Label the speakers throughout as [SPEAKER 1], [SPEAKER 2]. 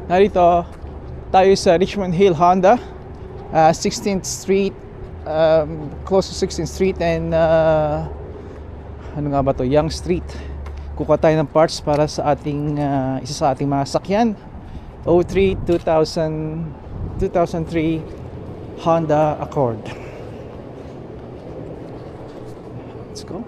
[SPEAKER 1] Narito tayo sa Richmond Hill Honda, 16th Street, close to 16th Street and ano nga ba to, Young Street. Kukuha tayo ng parts para sa ating isa sa ating mga sakyan, 2003 Honda Accord. Let's go.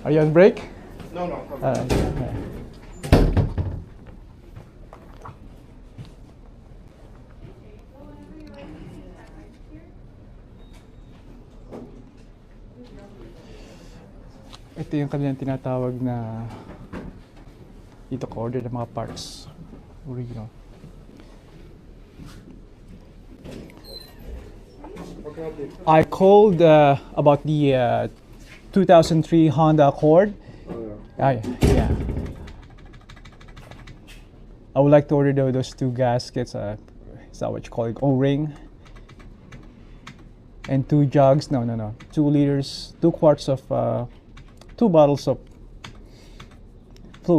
[SPEAKER 1] Are you on break?
[SPEAKER 2] No.
[SPEAKER 1] Okay. Ito yung kanilang tinatawag na dito ko order ng mga parts. Original. I called about the 2003 Honda Accord. Yeah. I would like to order those two gaskets. Is that what you call it? O-ring. And 2 jugs. No. 2 liters. 2 quarts of. 2 bottles of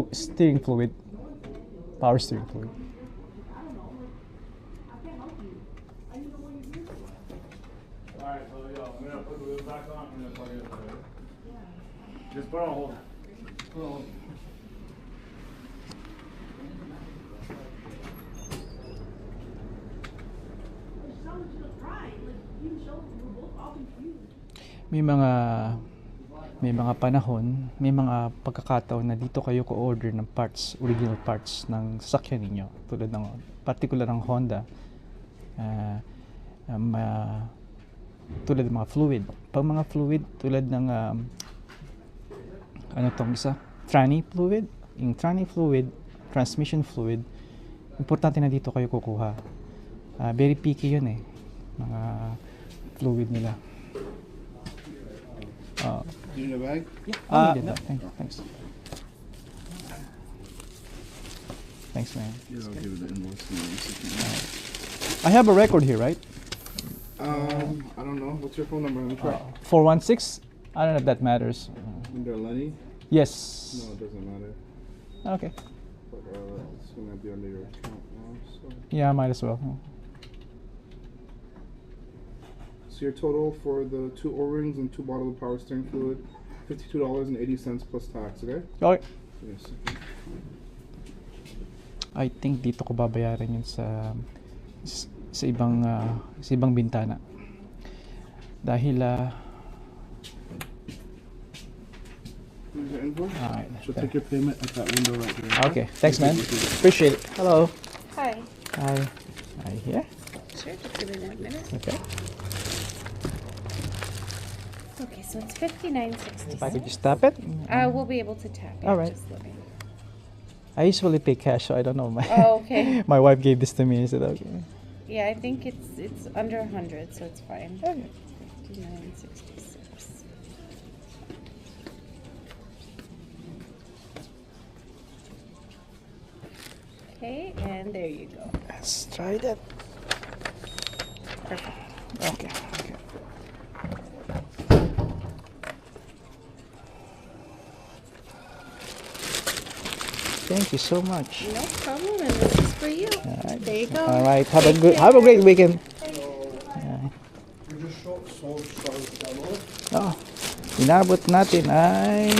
[SPEAKER 1] steering fluid. Power steering fluid.
[SPEAKER 2] Alright, so yo, I'm gonna put the wheel back on. I'm gonna plug it in. Just put it on hold. Put it on hold.
[SPEAKER 1] May mga panahon, may mga pagkakataon na dito kayo ko-order ng parts, original parts ng sasakyan ninyo, tulad ng particular ng Honda, tulad ng mga fluid. Pag mga fluid tulad ng ano tong isa, tranny fluid, yung tranny fluid, transmission fluid, importante na dito kayo kukuha. Very picky yun mga fluid nila.
[SPEAKER 2] Do you need a bag?
[SPEAKER 1] Yeah. No. Thanks. Thanks, man.
[SPEAKER 2] Yeah, I'll give it the invoice.
[SPEAKER 1] I have a record here, right?
[SPEAKER 2] I don't know. What's your phone number? Let me try.
[SPEAKER 1] 416? I don't know if that matters.
[SPEAKER 2] Under Lenny?
[SPEAKER 1] Yes.
[SPEAKER 2] No, it doesn't matter.
[SPEAKER 1] Okay.
[SPEAKER 2] But it's gonna be under your account now. So
[SPEAKER 1] Yeah, might as well.
[SPEAKER 2] your total for the 2 O-rings and 2 bottles of power steering fluid, $52.80 plus tax. Okay?
[SPEAKER 1] Okay.
[SPEAKER 2] Give me a second.
[SPEAKER 1] I think dito ko babayaran yun sa ibang bintana. Dahil
[SPEAKER 2] Here's your invoice.
[SPEAKER 1] alright.
[SPEAKER 2] So take your payment at that window right there.
[SPEAKER 1] Okay, thanks, man. Appreciate it. Hello.
[SPEAKER 3] Hi.
[SPEAKER 1] Hi. Here.
[SPEAKER 3] Sure, just give me a minute.
[SPEAKER 1] Okay.
[SPEAKER 3] Okay, so it's $59.66.
[SPEAKER 1] If I could just tap it.
[SPEAKER 3] We'll be able to tap it.
[SPEAKER 1] All right.
[SPEAKER 3] Just let me.
[SPEAKER 1] I usually pay cash, so I don't know.
[SPEAKER 3] Oh, okay.
[SPEAKER 1] My wife gave this to me. I said, okay.
[SPEAKER 3] Yeah, I think it's under 100, so it's fine.
[SPEAKER 1] Okay.
[SPEAKER 3] $59.66. Okay, and there you go.
[SPEAKER 1] Let's try that.
[SPEAKER 3] Perfect.
[SPEAKER 1] Okay. Thank you so much.
[SPEAKER 3] No problem, and this is for you.
[SPEAKER 1] Alright.
[SPEAKER 3] There you go.
[SPEAKER 1] All right. Have a
[SPEAKER 3] Take
[SPEAKER 1] good.
[SPEAKER 3] care.
[SPEAKER 1] Have a great weekend.
[SPEAKER 2] You just sold
[SPEAKER 1] Inabot natin ay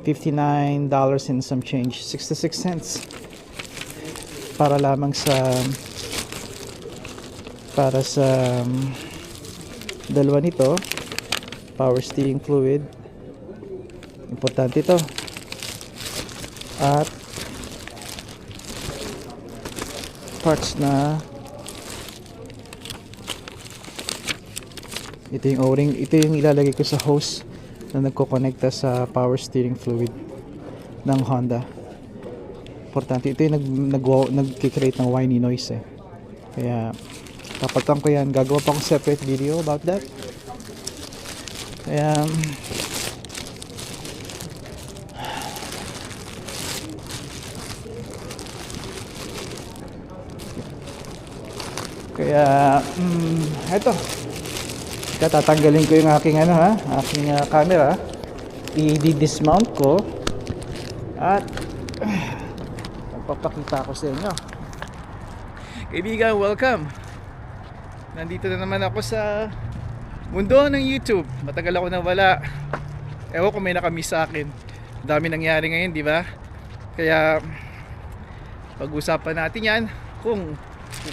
[SPEAKER 1] $59 and some change, 66 cents. Para lamang para sa dalawa nito, power steering fluid. Importante ito. At parts na ito yung O-ring, ito yung ilalagay ko sa hose na nagko-connecta sa power steering fluid ng Honda. Importante, ito yung nag-create ng whiny noise Kaya Papalitan ko yan. Gagawa pa akong separate video about that. Kaya eto. Tatanggalin ko yung aking aking camera. I-dismount ko at magpapakita ko sa inyo. Kaibigan, welcome. Nandito na naman ako sa mundo ng YouTube. Matagal ako nawala. Ewan ko may nakamiss sa akin. Dami nangyari ngayon, di ba? Kaya pag-usapan natin yan kung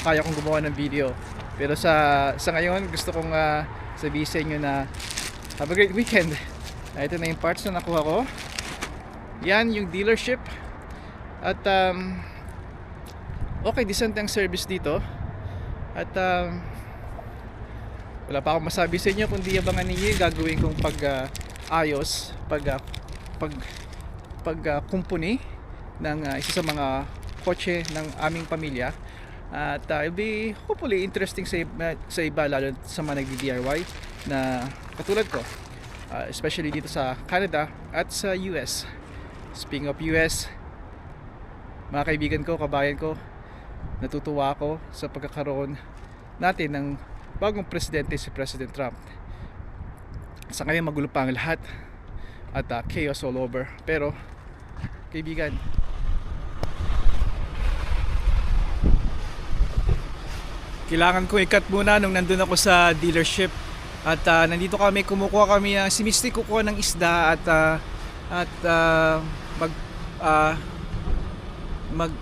[SPEAKER 1] kaya kong gumawa ng video. Pero sa ngayon gusto kong sabihin sa inyo na have a great weekend. Ito na yung parts na nakuha ko. Yan yung dealership. At okay, decent ang service dito. At wala pa akong masabi sa inyo kundi abangan ninyo yung gagawin kong ayos, kumpuni ng isa sa mga kotse ng aming pamilya. At it'll be hopefully interesting sa iba, lalo sa mga nagdi-DIY na katulad ko, especially dito sa Canada at sa US. Speaking of US, mga kaibigan ko, kabayan ko, natutuwa ako sa pagkakaroon natin ng bagong presidente, si President Trump. Sa ngayon magulo pa ang lahat at chaos all over. Pero kaibigan, kailangan ko i-cut muna nung nandun ako sa dealership. At nandito kami, kumukuha kami, si Misty kukuha ng isda at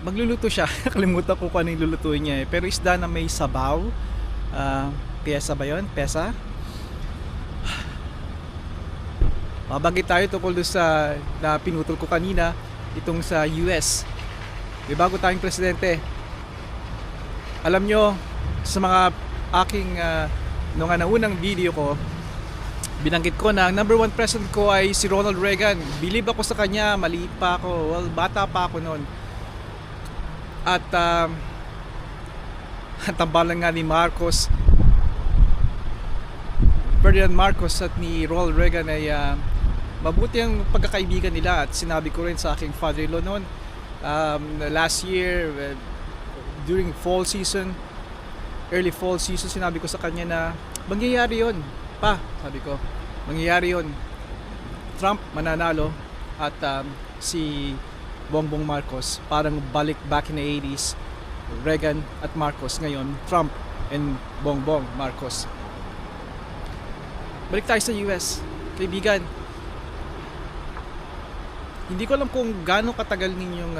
[SPEAKER 1] magluluto siya. Kalimutan ko kung ano yung lulutuin niya eh. Pero isda na may sabaw. Pesa ba yun? Pesa? Mabagit tayo tungkol doon sa na pinutol ko kanina, itong sa US. May bago tayong presidente. Alam nyo, sa mga aking nung naunang video ko, binanggit ko na ang number 1 president ko ay si Ronald Reagan. Believe ako sa kanya, maliit pa ako, well, bata pa ako noon. At tambalan nga ni Marcos, Ferdinand Marcos at ni Ronald Reagan ay mabuti ang pagkakaibigan nila. At sinabi ko rin sa aking father-in-law noon, last year during fall season, early fall season, sinabi ko sa kanya na mangyayari yun pa, sabi ko, mangyayari yun, Trump mananalo at si Bongbong Marcos parang balik back in the 80s, Reagan at Marcos, ngayon Trump and Bongbong Marcos. Balik tayo sa US, kaibigan. Hindi ko alam kung gaano katagal ninyong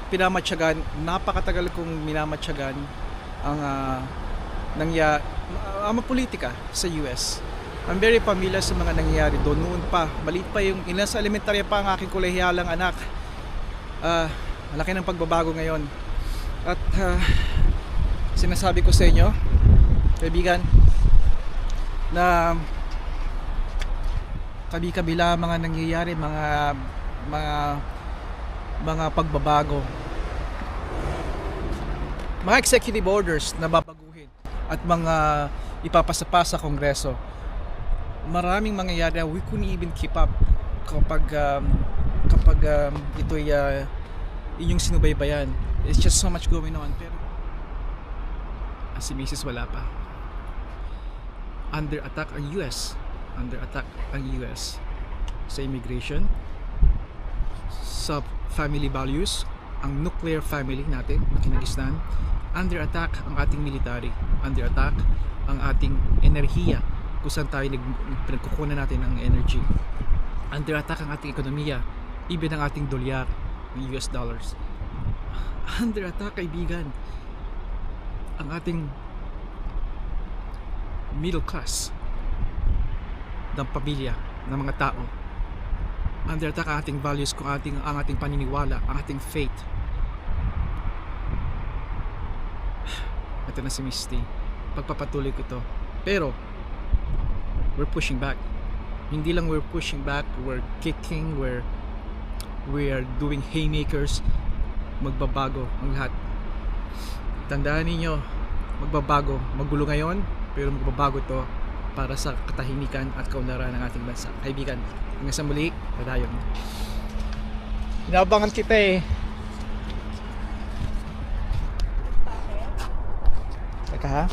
[SPEAKER 1] pinamatsyagan, napakatagal kong minamatsyagan ang politika sa US. I'm very familiar sa mga nangyayari doon. Noon pa, maliit pa yung nasa elementarya pa ang aking kolehiyalang anak. Malaki ng pagbabago ngayon. At sinasabi ko sa inyo, kaibigan, na kabi-kabila mga nangyayari, mga pagbabago, mga executive orders na babaguhin at mga ipapasa sa Kongreso. Maraming mangyayari na we couldn't even keep up kapag ito'y inyong sinubaybayan. It's just so much going on. Pero si Mrs. wala pa. Under attack ang US. Under attack ang US sa immigration, sa family values, ang nuclear family natin, Kinagistan. Under attack ang ating military. Under attack ang ating enerhiya, kung saan tayo pinagkukunan natin ng energy. Under attack ang ating ekonomiya, even ang ating dolyar, ng US dollars. Under attack, kaibigan, ang ating middle class ng pamilya, ng mga tao. Under attack ang ating values, ang ating paniniwala, ang ating faith. Ito na si Misty, pagpapatuloy ko ito. Pero we're pushing back. Hindi lang we're pushing back, we're kicking, we are doing haymakers. Magbabago ang lahat. Tandaan ninyo, magbabago. Magulo ngayon, pero magbabago to para sa katahimikan at kaunlaran ng ating bansa. Kaibigan, hanggang sa muli, padayon. Inabangan kita eh. Teka ha?